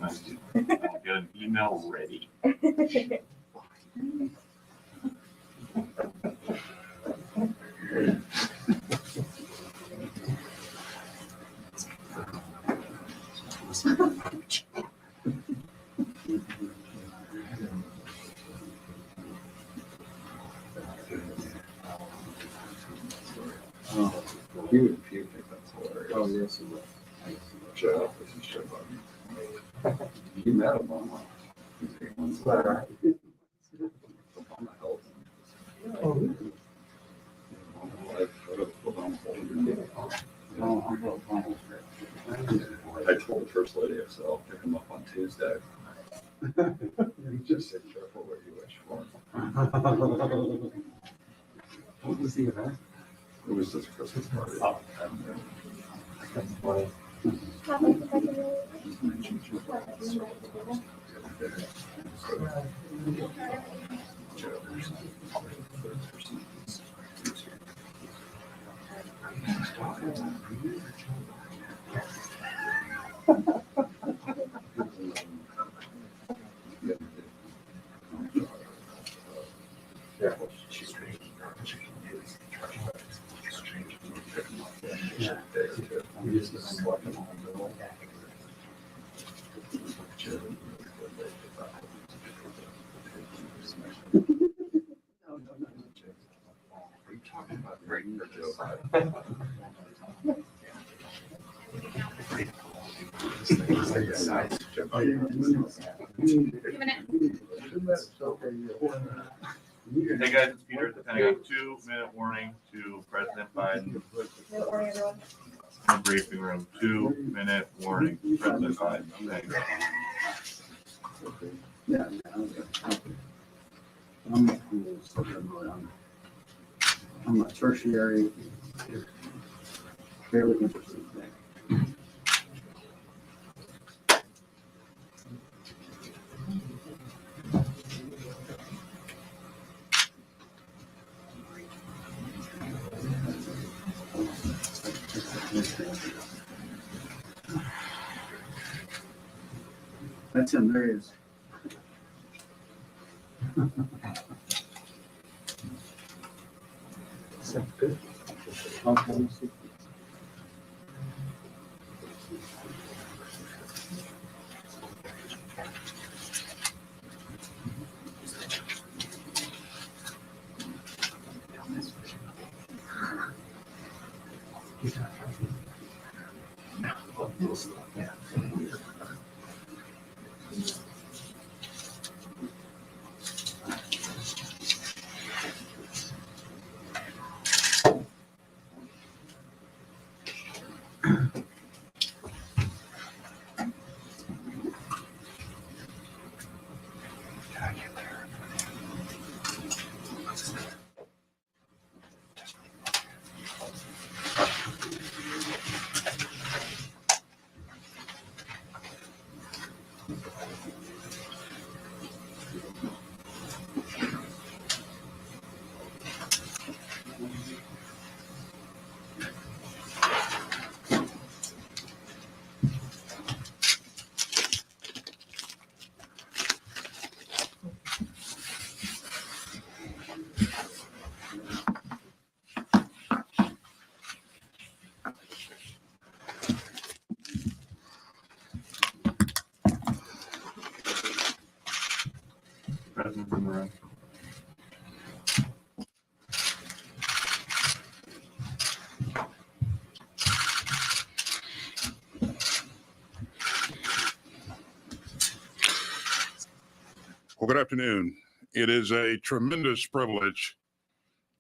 Thank you. I'll get an email ready. He would puke if that's hilarious. Oh, yes, he would. Shut up, this is shut up. You met Obama. Obama helped him. Oh, I told the first lady I said I'll pick him up on Tuesday. You just say careful what you wish for. what was the event? It was just a Christmas party. Oh, that's funny. Hey guys, it's Peter at the Pentagon. 2-minute warning to President Biden. In the briefing room. 2-minute warning, President Biden. Thanks. Yeah, I'm a tertiary, fairly interesting thing. That's him, there he is. Sounds good. Okay. President's in the room. Well, good afternoon. It is a tremendous privilege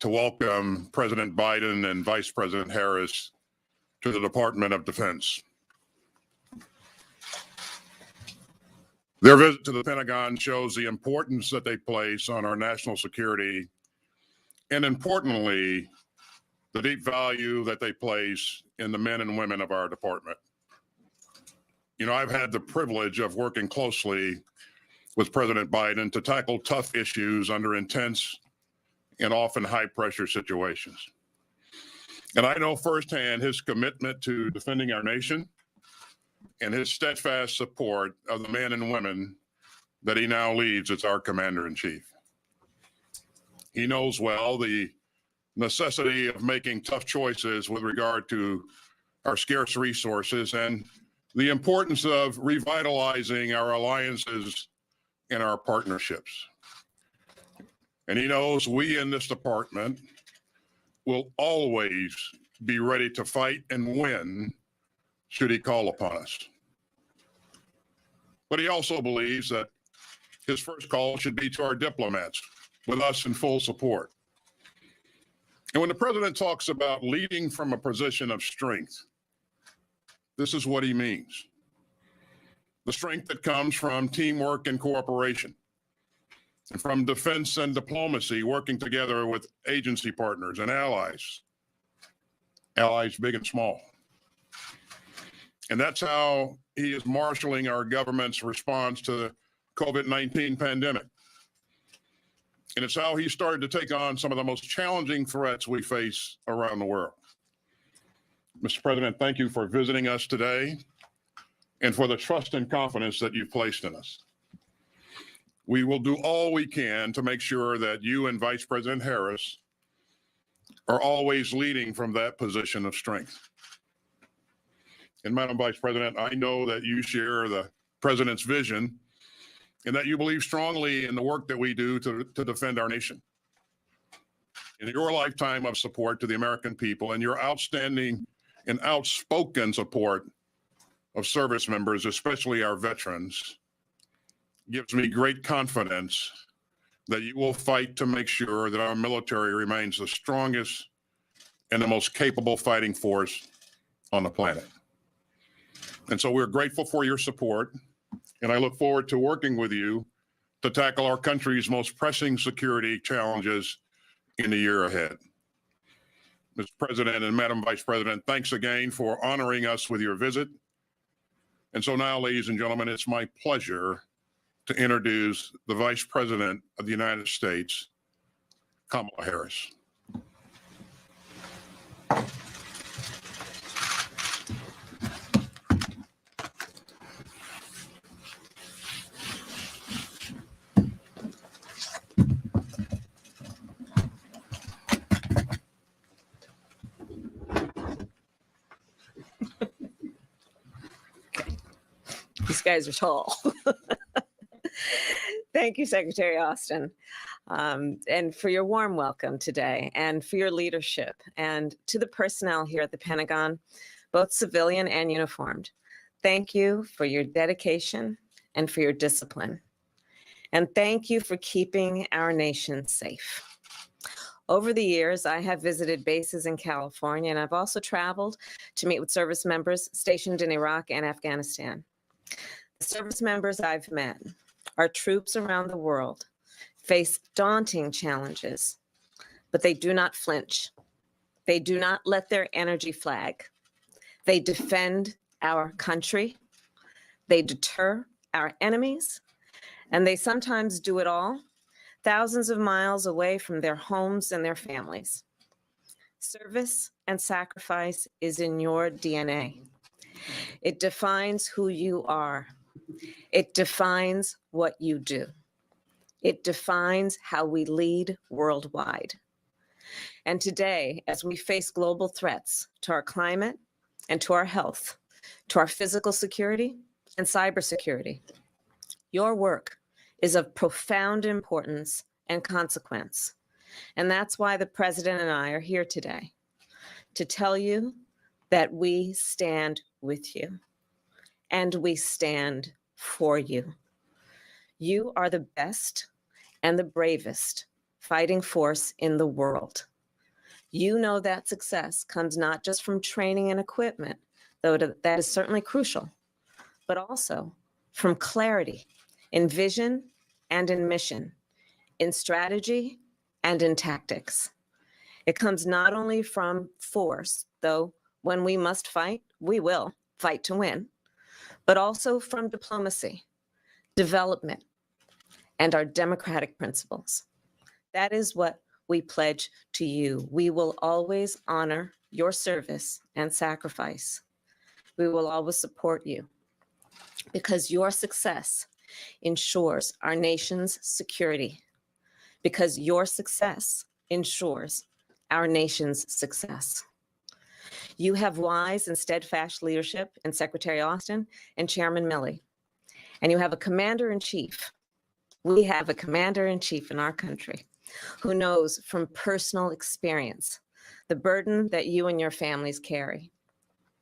to welcome President Biden and Vice President Harris to the Department of Defense. Their visit to the Pentagon shows the importance that they place on our national security, and importantly, the deep value that they place in the men and women of our department. You know, I've had the privilege of working closely with President Biden to tackle tough issues under intense and often high-pressure situations. And I know firsthand his commitment to defending our nation and his steadfast support of the men and women that he now leads as our commander-in-chief. He knows well the necessity of making tough choices with regard to our scarce resources and the importance of revitalizing our alliances and our partnerships. And he knows we in this department will always be ready to fight and win should he call upon us. But he also believes that his first call should be to our diplomats, with us in full support. And when the president talks about leading from a position of strength, this is what he means. The strength that comes from teamwork and cooperation, and from defense and diplomacy, working together with agency partners and allies big and small. And that's how he is marshaling our government's response to the COVID-19 pandemic. And it's how he started to take on some of the most challenging threats we face around the world. Mr. President, thank you for visiting us today and for the trust and confidence that you've placed in us. We will do all we can to make sure that you and Vice President Harris are always leading from that position of strength. And Madam Vice President, I know that you share the President's vision and that you believe strongly in the work that we do to defend our nation. In your lifetime of support to the American people and your outstanding and outspoken support of service members, especially our veterans, gives me great confidence that you will fight to make sure that our military remains the strongest and the most capable fighting force on the planet. And so we're grateful for your support, and I look forward to working with you to tackle our country's most pressing security challenges in the year ahead. Mr. President and Madam Vice President, thanks again for honoring us with your visit. And so now, ladies and gentlemen, it's my pleasure to introduce the Vice President of the United States, Kamala Harris. These guys are tall. Thank you, Secretary Austin, and for your warm welcome today, and for your leadership, and to the personnel here at the Pentagon, both civilian and uniformed. Thank you for your dedication and for your discipline. And thank you for keeping our nation safe. Over the years, I have visited bases in California, and I've also traveled to meet with service members stationed in Iraq and Afghanistan. The service members I've met, our troops around the world, face daunting challenges, but they do not flinch. They do not let their energy flag. They defend our country. They deter our enemies, and they sometimes do it all thousands of miles away from their homes and their families. Service and sacrifice is in your DNA. It defines who you are. It defines what you do. It defines how we lead worldwide. And today, as we face global threats to our climate and to our health, to our physical security and cybersecurity, your work is of profound importance and consequence. And that's why the President and I are here today, to tell you that we stand with you and we stand for you. You are the best and the bravest fighting force in the world. You know that success comes not just from training and equipment, though that is certainly crucial, but also from clarity in vision and in mission, in strategy and in tactics. It comes not only from force, though when we must fight, we will fight to win, but also from diplomacy, development, and our democratic principles. That is what we pledge to you. We will always honor your service and sacrifice. We will always support you because your success ensures our nation's security, because your success ensures our nation's success. You have wise and steadfast leadership in Secretary Austin and Chairman Milley, and you have a commander-in-chief. We have a commander-in-chief in our country who knows from personal experience the burden that you and your families carry.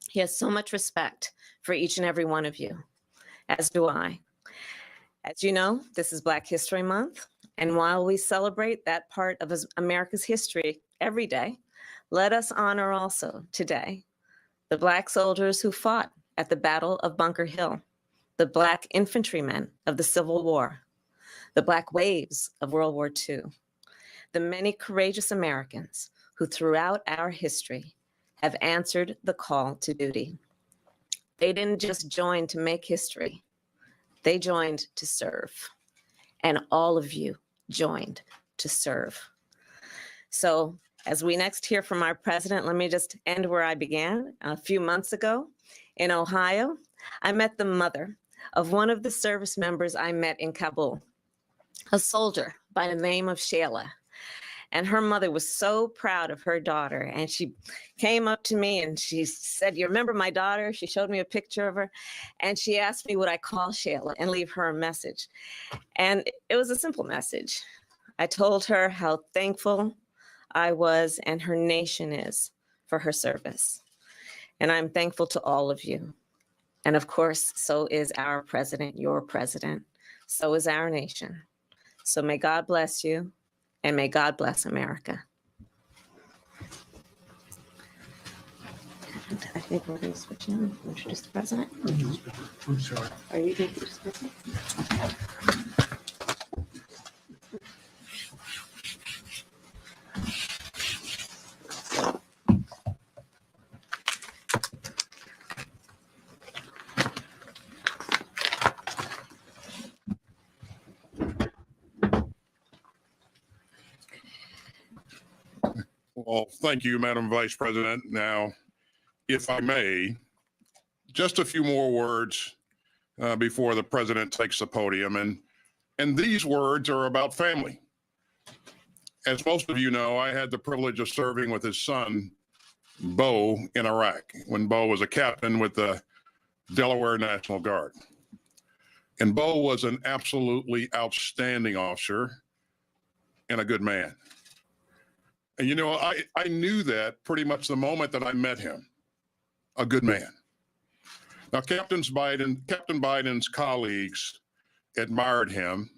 He has so much respect for each and every one of you, as do I. As you know, this is Black History Month, and while we celebrate that part of America's history every day, let us honor also today the Black soldiers who fought at the Battle of Bunker Hill, the Black infantrymen of the Civil War, the Black waves of World War II, the many courageous Americans who throughout our history have answered the call to duty. They didn't just join to make history, they joined to serve. And all of you joined to serve. So as we next hear from our president, let me just end where I began. A few months ago in Ohio, I met the mother of one of the service members I met in Kabul, a soldier by the name of Shayla. And her mother was so proud of her daughter. And she came up to me and she said, "You remember my daughter?" She showed me a picture of her. And she asked me, would I call Shayla and leave her a message? And it was a simple message. I told her how thankful I was and her nation is for her service. And I'm thankful to all of you. And of course, so is our president, your president. So is our nation. So may God bless you. And may God bless America. And I think we're going to switch in and introduce the president. I'm sorry. Are you going to introduce the president? Well, thank you, Madam Vice President. Now, if I may, just a few more words before the president takes the podium. And these words are about family. As most of you know, I had the privilege of serving with his son, Bo, in Iraq, when Bo was a captain with the Delaware National Guard. And Bo was an absolutely outstanding officer and a good man. And, you know, I knew that pretty much the moment that I met him, a good man. Now, Captain Biden's colleagues admired him,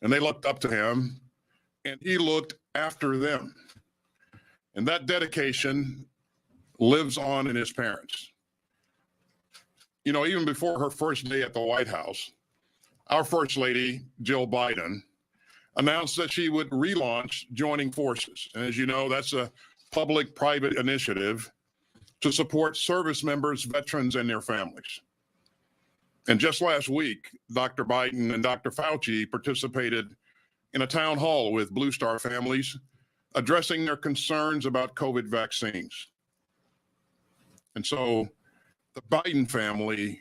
and they looked up to him, and he looked after them. And that dedication lives on in his parents. You know, even before her first day at the White House, our First Lady, Jill Biden, announced that she would relaunch Joining Forces. And as you know, that's a public-private initiative to support service members, veterans, and their families. And just last week, Dr. Biden and Dr. Fauci participated in a town hall with Blue Star families addressing their concerns about COVID vaccines. And so the Biden family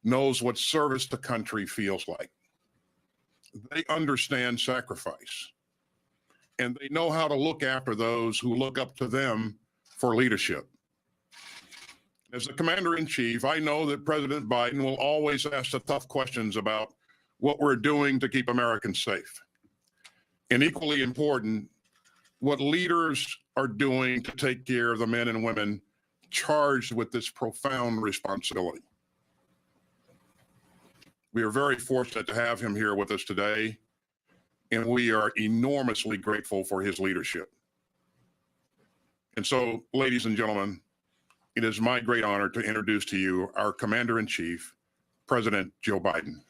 knows what service to country feels like. They understand sacrifice, and they know how to look after those who look up to them for leadership. As the commander-in-chief, I know that President Biden will always ask the tough questions about what we're doing to keep Americans safe. And equally important, what leaders are doing to take care of the men and women charged with this profound responsibility. We are very fortunate to have him here with us today, and we are enormously grateful for his leadership. And so, ladies and gentlemen, it is my great honor to introduce to you our Commander-in-Chief, President Joe Biden.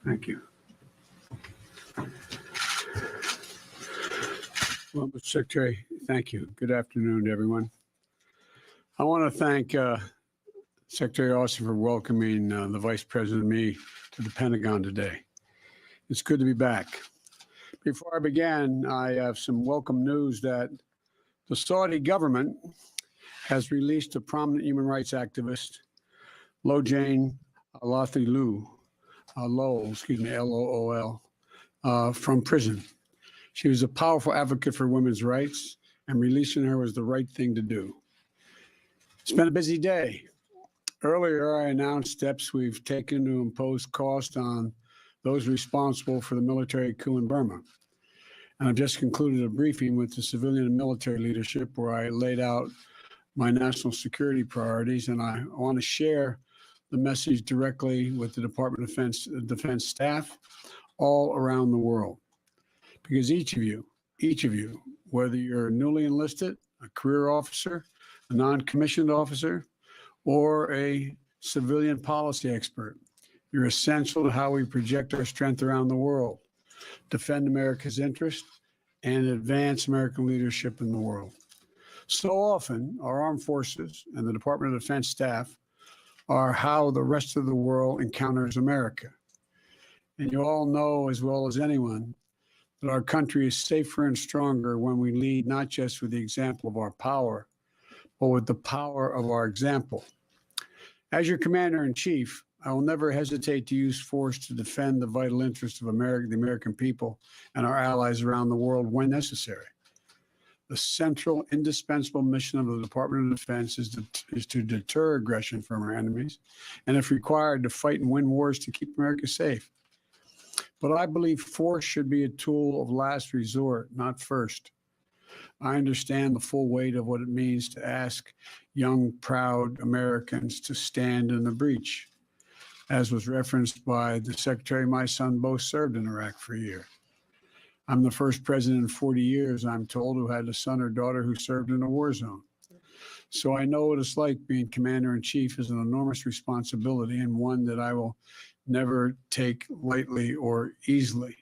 Thank you. Well, Mr. Secretary, thank you. Good afternoon, everyone. I want to thank Secretary Austin for welcoming the Vice President and me to the Pentagon today. It's good to be back. Before I begin, I have some welcome news that the Saudi government has released a prominent human rights activist, Lojane Lowell, L-O-O-L, from prison. She was a powerful advocate for women's rights, and releasing her was the right thing to do. It's been a busy day. Earlier, I announced steps we've taken to impose cost on those responsible for the military coup in Burma. And I've just concluded a briefing with the civilian and military leadership where I laid out my national security priorities, and I want to share the message directly with the Department of Defense staff all around the world. Because each of you, whether you're newly enlisted, a career officer, a non-commissioned officer, or a civilian policy expert, you're essential to how we project our strength around the world, defend America's interests, and advance American leadership in the world. So often, our armed forces and the Department of Defense staff are how the rest of the world encounters America. And you all know as well as anyone that our country is safer and stronger when we lead not just with the example of our power, but with the power of our example. As your commander-in-chief, I will never hesitate to use force to defend the vital interests of America, the American people, and our allies around the world when necessary. The central, indispensable mission of the Department of Defense is to deter aggression from our enemies, and if required, to fight and win wars to keep America safe. But I believe force should be a tool of last resort, not first. I understand the full weight of what it means to ask young, proud Americans to stand in the breach, as was referenced by the secretary my son both served in Iraq for a year. I'm the first president in 40 years, I'm told, who had a son or daughter who served in a war zone. So I know what it's like being commander-in-chief is an enormous responsibility and one that I will never take lightly or easily.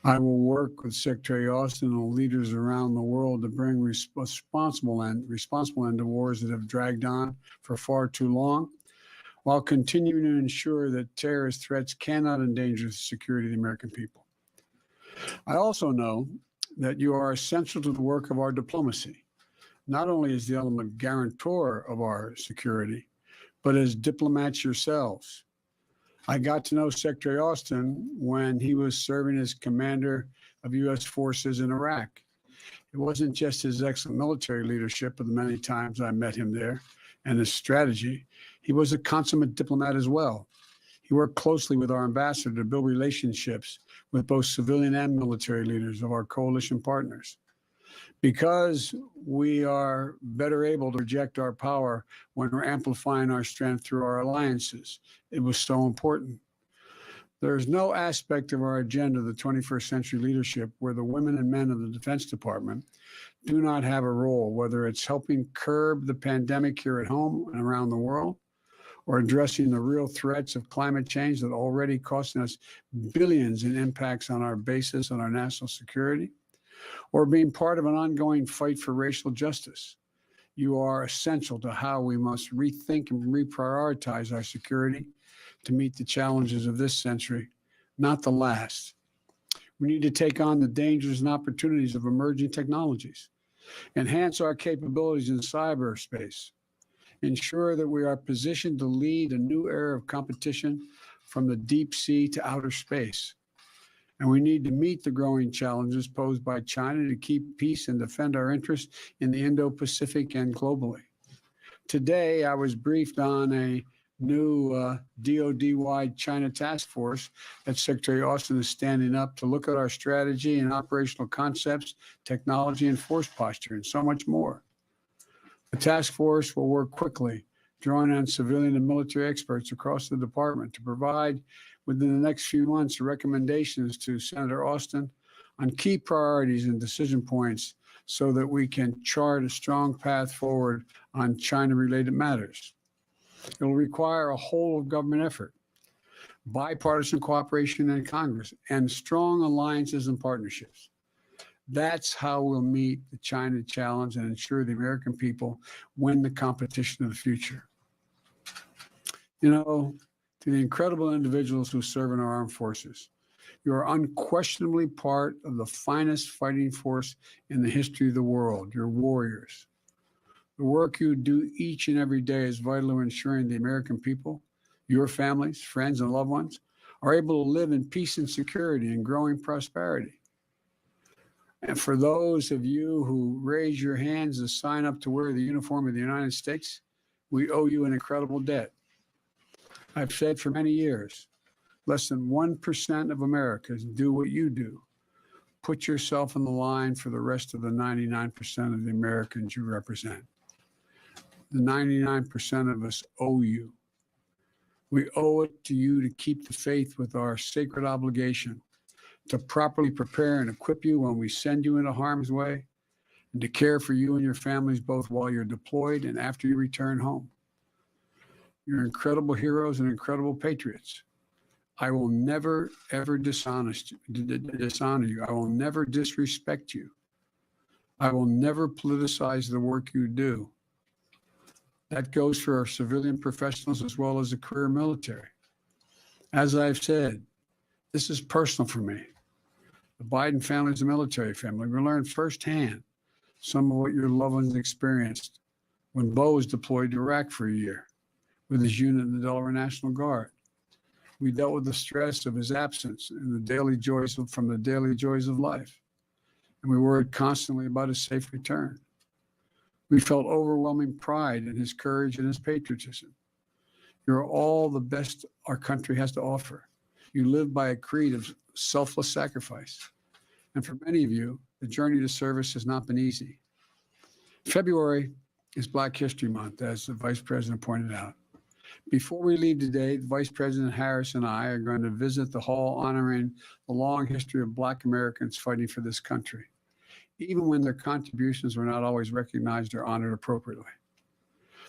I will work with Secretary Austin and leaders around the world to bring responsible end to wars that have dragged on for far too long, while continuing to ensure that terrorist threats cannot endanger the security of the American people. I also know that you are essential to the work of our diplomacy, not only as the ultimate guarantor of our security, but as diplomats yourselves. I got to know Secretary Austin when he was serving as commander of U.S. forces in Iraq. It wasn't just his excellent military leadership, but the many times I met him there and his strategy. He was a consummate diplomat as well. He worked closely with our ambassador to build relationships with both civilian and military leaders of our coalition partners. Because we are better able to project our power when we're amplifying our strength through our alliances, it was so important. There is no aspect of our agenda, the 21st century leadership, where the women and men of the Defense Department do not have a role, whether it's helping curb the pandemic here at home and around the world, or addressing the real threats of climate change that are already costing us billions in impacts on our bases and our national security, or being part of an ongoing fight for racial justice. You are essential to how we must rethink and reprioritize our security to meet the challenges of this century, not the last. We need to take on the dangers and opportunities of emerging technologies, enhance our capabilities in cyberspace, ensure that we are positioned to lead a new era of competition from the deep sea to outer space. And we need to meet the growing challenges posed by China to keep peace and defend our interests in the Indo-Pacific and globally. Today, I was briefed on a new DoD-wide China task force that Secretary Austin is standing up to look at our strategy and operational concepts, technology and force posture, and so much more. The task force will work quickly, drawing on civilian and military experts across the department to provide within the next few months recommendations to Senator Austin on key priorities and decision points so that we can chart a strong path forward on China-related matters. It will require a whole of government effort, bipartisan cooperation in Congress, and strong alliances and partnerships. That's how we'll meet the China challenge and ensure the American people win the competition of the future. You know, to the incredible individuals who serve in our armed forces, you are unquestionably part of the finest fighting force in the history of the world. You're warriors. The work you do each and every day is vital to ensuring the American people, your families, friends, and loved ones are able to live in peace and security and growing prosperity. And for those of you who raise your hands to sign up to wear the uniform of the United States, we owe you an incredible debt. I've said for many years, less than 1% of Americans do what you do. Put yourself in the line for the rest of the 99% of the Americans you represent. The 99% of us owe you. We owe it to you to keep the faith with our sacred obligation to properly prepare and equip you when we send you into harm's way, and to care for you and your families both while you're deployed and after you return home. You're incredible heroes and incredible patriots. I will never, ever dishonor you. I will never disrespect you. I will never politicize the work you do. That goes for our civilian professionals as well as the career military. As I've said, this is personal for me. The Biden family is a military family. We learned firsthand some of what your loved ones experienced when Bo was deployed to Iraq for a year with his unit in the Delaware National Guard. We dealt with the stress of his absence and the daily joys of life. And we worried constantly about his safe return. We felt overwhelming pride in his courage and his patriotism. You're all the best our country has to offer. You live by a creed of selfless sacrifice. And for many of you, the journey to service has not been easy. February is Black History Month, as the Vice President pointed out. Before we leave today, Vice President Harris and I are going to visit the hall honoring the long history of Black Americans fighting for this country, even when their contributions were not always recognized or honored appropriately.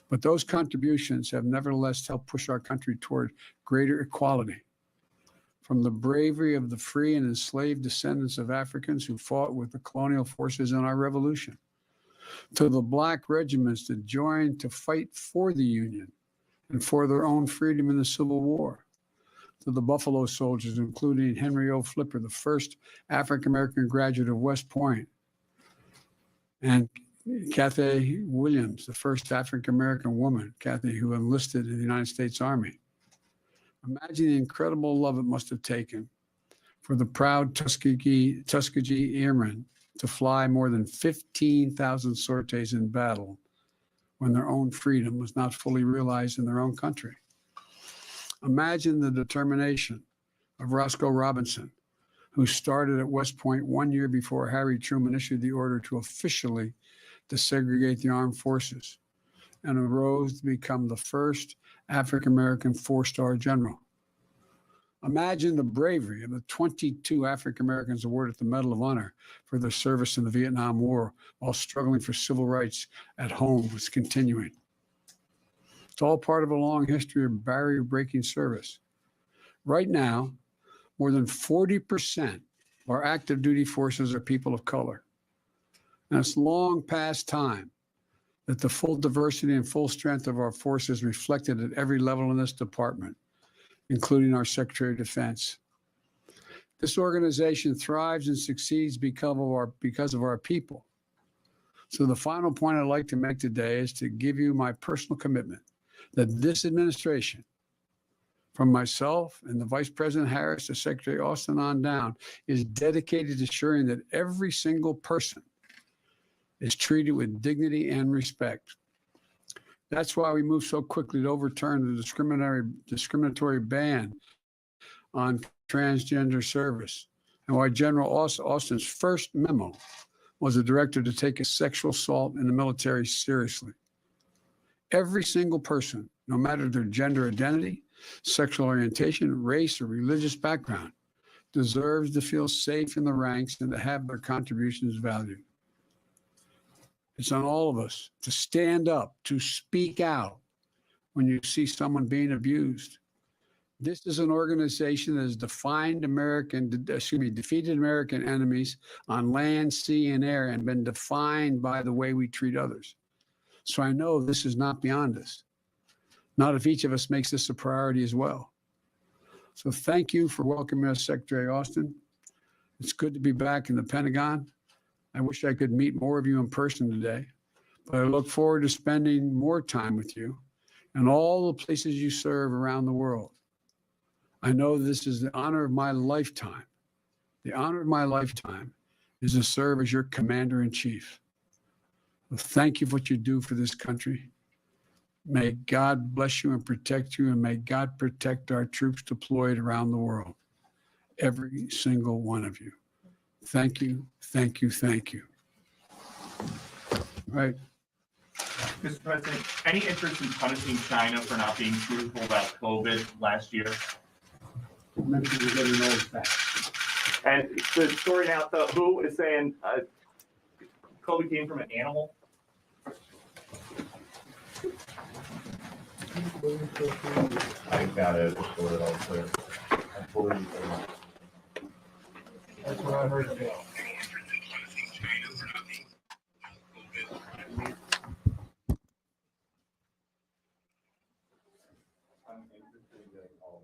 But those contributions have nevertheless helped push our country toward greater equality. From the bravery of the free and enslaved descendants of Africans who fought with the colonial forces in our revolution, to the Black regiments that joined to fight for the Union and for their own freedom in the Civil War, to the Buffalo Soldiers, including Henry O. Flipper, the first African-American graduate of West Point, and Kathy Williams, the first African-American woman, Kathy, who enlisted in the United States Army. Imagine the incredible love it must have taken for the proud Tuskegee Airmen to fly more than 15,000 sorties in battle when their own freedom was not fully realized in their own country. Imagine the determination of Roscoe Robinson, who started at West Point 1 year before Harry Truman issued the order to officially desegregate the armed forces, and arose to become the first African-American four-star general. Imagine the bravery of the 22 African-Americans awarded the Medal of Honor for their service in the Vietnam War while struggling for civil rights at home was continuing. It's all part of a long history of barrier-breaking service. Right now, more than 40% of our active duty forces are people of color. And it's long past time that the full diversity and full strength of our forces reflected at every level in this department, including our Secretary of Defense. This organization thrives and succeeds because of our people. So the final point I'd like to make today is to give you my personal commitment that this administration, from myself and the Vice President Harris to Secretary Austin on down, is dedicated to ensuring that every single person is treated with dignity and respect. That's why we moved so quickly to overturn the discriminatory ban on transgender service, and why General Austin's first memo was a directive to take a sexual assault in the military seriously. Every single person, no matter their gender identity, sexual orientation, race, or religious background, deserves to feel safe in the ranks and to have their contributions valued. It's on all of us to stand up, to speak out when you see someone being abused. This is an organization that has defeated American enemies on land, sea, and air, and been defined by the way we treat others. So I know this is not beyond us. Not if each of us makes this a priority as well. So thank you for welcoming us, Secretary Austin. It's good to be back in the Pentagon. I wish I could meet more of you in person today, but I look forward to spending more time with you and all the places you serve around the world. I know this is the honor of my lifetime. The honor of my lifetime is to serve as your commander-in-chief. Well, thank you for what you do for this country. May God bless you and protect you, and may God protect our troops deployed around the world. Every single one of you. Thank you, thank you, thank you. All right. Mr. President, any interest in punishing China for not being truthful about COVID last year? And the story now, the WHO is saying COVID came from an animal. I got it. Put it all clear. That's what I heard. I'm interested in getting all